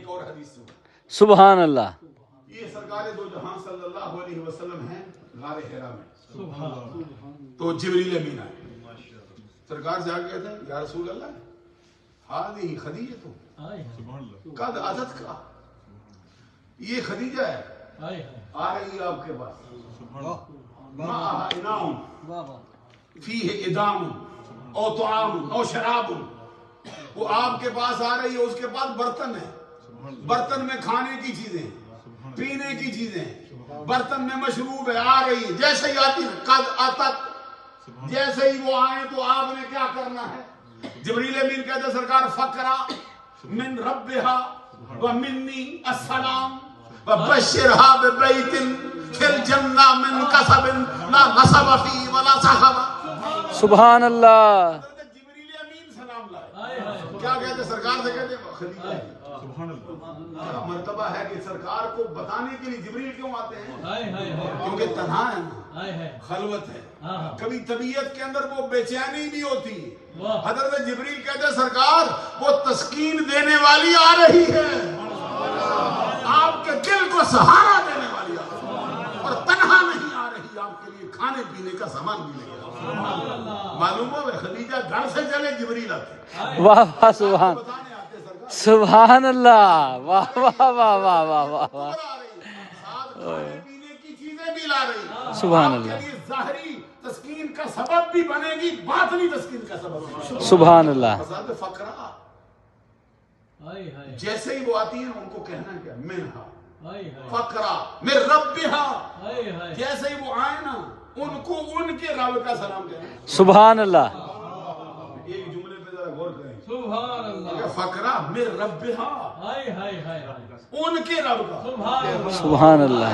ایک اور حدیث سنو. سبحان اللہ. یہ سرکار دو جہاں صلی اللہ علیہ وسلم ہیں غار حرا میں. تو جبریل امین آئے, سرکار سے آگے کہتے ہیں یا رسول اللہ ہذہ خدیجہ قد اتت کا, یہ خدیجہ ہے آ رہی ہے آپ کے پاس, معها اناء فیہ ادام او طعام او شراب, وہ آپ کے پاس آ رہی ہے, اس کے پاس برتن ہے, برتن میں کھانے کی چیزیں پینے کی چیزیں, برتن میں مشروب ہے, آ رہی ہے جیسے ہی آتی قد اتت, جیسے ہی وہ آئے تو آپ نے کیا کرنا ہے. جبریل امین کہتے سرکار فقرا من ربها ومنی السلام وبشرها ببیت فی الجنہ من کسب لا نصب فی ولا صحب. سبحان اللہ. جبریل امین سلام لائے, کیا کہتے سرکار سے کہتے خدیجہ, کیا مرتبہ ہے کہ سرکار کو بتانے کے لیے جبریل کیوں آتے ہیں, کیونکہ تنہا ہے نا, خلوت ہے, کبھی طبیعت کے اندر وہ بے چینی بھی ہوتی ہے. حضرت جبریل کہتے سرکار وہ تسکین دینے والی آ رہی ہے, آپ کے دل کو سہارا دینے والی آ رہی ہے, اور تنہا نہیں آ رہی, آپ کے لیے کھانے پینے کا سامان بھی لے گا. معلوم ہو خدیجہ گھر سے چلے جبریل آتے, واہ واہ سبحان, سبحان اللہ, واہ واہ واہ واہ واہ واہ واہ, کھانے پینے کی چیزیں بھی لا رہی, سبحان آپ کے اللہ, لیے ظاہری تسکین کا سبب بھی بنے گی, باطنی تسکین کا سبب بھی. سبحان اللہ. فساد فقرا, جیسے ہی وہ آتی ہیں ان کو کہنا کیا منہا فقرا من ربہا, جیسے ہی وہ آئے نا ان کو ان کے رب کا سلام کہنا. سبحان اللہ. ایک جملے پہ ذرا غور کریں, سبحان اللہ. فقرا من ربہا, ان کے رب کا. سبحان اللہ,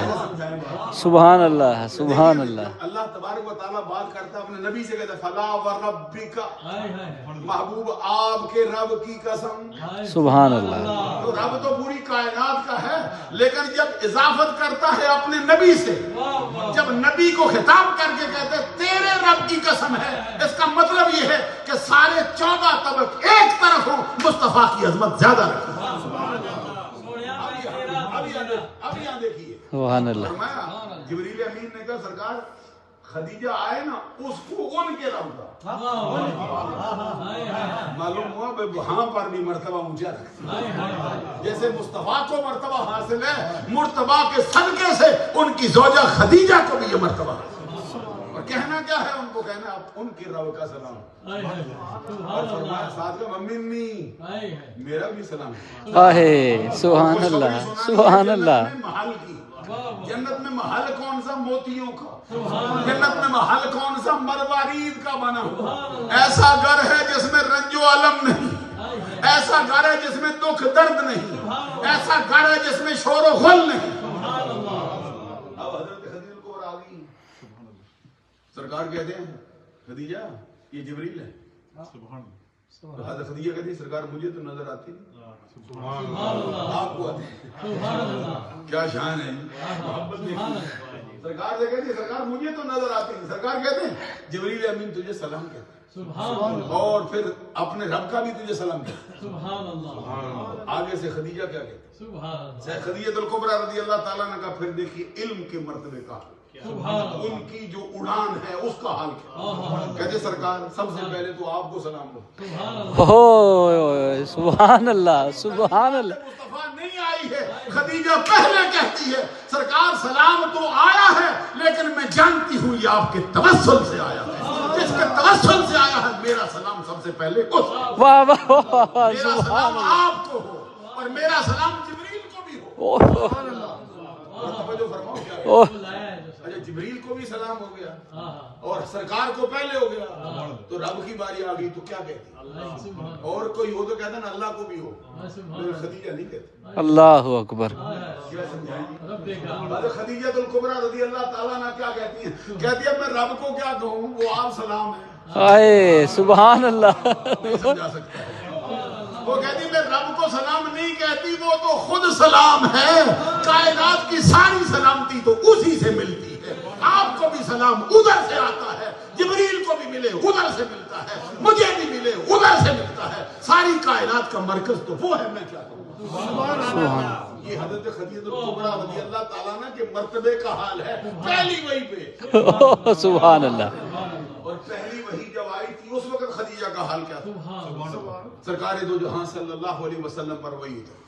سبحان اللہ, سبحان اللہ. اللہ تبارک و تعالیٰ بات کرتا ہے اپنے نبی سے, کہتا ہے فلا وربک, محبوب آپ کے رب کی قسم. سبحان اللہ. تو رب تو پوری کائنات کا ہے, لیکن جب اضافت کرتا ہے اپنے نبی سے, جب نبی کو خطاب کر کے کہتے ہیں تیرے رب کی قسم ہے, اس کا مطلب یہ ہے کہ سارے 14 طبق ایک طرف ہوں, مصطفیٰ کی عظمت زیادہ رکھیں. اب یہاں دیکھیے, سبحان اللہ. جبریل امین نے کہا سرکار خدیجہ آئے نا اس کو ان کے رب کا. معلوم ہوا وہاں پر بھی مرتبہ اونچا رکھتا, جیسے مصطفیٰ کو مرتبہ حاصل ہے, مرتبہ کے صدقے سے ان کی زوجہ خدیجہ کو بھی یہ مرتبہ حاصل. اور کہنا کیا ہے ان کو, کہنا آپ ان کے رب کا سلام, اور فرمایا ساتھ میں منی, میرا بھی سلام. سبحان اللہ, سبحان اللہ. محل کی جنت میں محل کون سا, موتیوں کا. جنت میں محل کون سا, مروارید کا بنا ہوا. ایسا گھر ہے جس میں رنج و علم نہیں, ایسا گھر ہے جس میں دکھ درد نہیں, ایسا گھر ہے جس میں شور و غل نہیں. اب حضرت خدیجہ کو اور آگئی, سرکار کہتے ہیں خدیجہ یہ جبریل ہے. حضرت خدیجہ کہتی ہے سرکار مجھے تو نظر آتی نہیں, آپ کو آتی. کیا شان ہے, محبت نہیں. سرکار سے کہتی ہے سرکار مجھے تو نظر آتی نہیں. سرکار کہتے ہیں جبریل امین تجھے سلام کہتا ہے, اور پھر اپنے رب کا بھی تجھے سلام کہتا ہے. آگے سے خدیجہ کیا کہتی ہے, خدیجہ الکبریٰ رضی اللہ تعالیٰ نے کہا پھر دیکھیے علم کے مرتبے کا, ان کی جو اڑان ہے اس کا حال کیا. کہتے سرکار سب سے پہلے تو آپ کو سلام ہو. سبحان اللہ, سبحان اللہ. مصطفیٰ نہیں آئی ہے, خدیجہ پہلے کہتی ہے سرکار سلام تو آیا ہے, لیکن میں جانتی ہوں یہ آپ کے توسل سے آیا ہے. جس کے توسل سے آیا ہے میرا سلام سب سے پہلے اس, واہ واہ واہ, میرا سلام آپ کو ہو اور میرا سلام جبریل کو بھی ہو. توجہ فرماؤ کیا, اچھا جبریل کو بھی سلام ہو گیا اور سرکار کو پہلے ہو گیا, تو رب کی باری آ گئی تو کیا کہتی, اور کوئی ہو تو کہتا نا اللہ کو بھی ہو, خدیجہ نہیں کہتی. اللہ اکبر. خدیجہ الکبریٰ رضی اللہ تعالیٰ عنہ کیا کہتی ہیں, کہتی ہے میں رب کو کیا کہوں, وہ آپ سلام ہے. سبحان اللہ. نہیں سمجھا سکتا ہے. وہ کہتی میں رب کو سلام نہیں کہتی, وہ تو خود سلام ہے. کائنات کی ساری سلامتی تو اسی سے ملتی ہے. آپ کو بھی سلام ادھر سے آتا ہے, جبریل کو بھی ملے ادھر سے ملتا ہے, مجھے بھی ملے ادھر سے ملتا ہے. ساری کائنات کا مرکز تو وہ ہے, میں کیا کہوں. یہ حضرت خدیجہ الکبریٰ رضی اللہ تعالیٰ عنہ کے مرتبے کا حال ہے پہلی وحی پہ. سبحان اللہ. اور پہلی وحی جب آئی تھی اس وقت خدیجہ کا حال کیا تھا؟ سرکار دو جہاں صلی اللہ علیہ وسلم پر وحی اتری.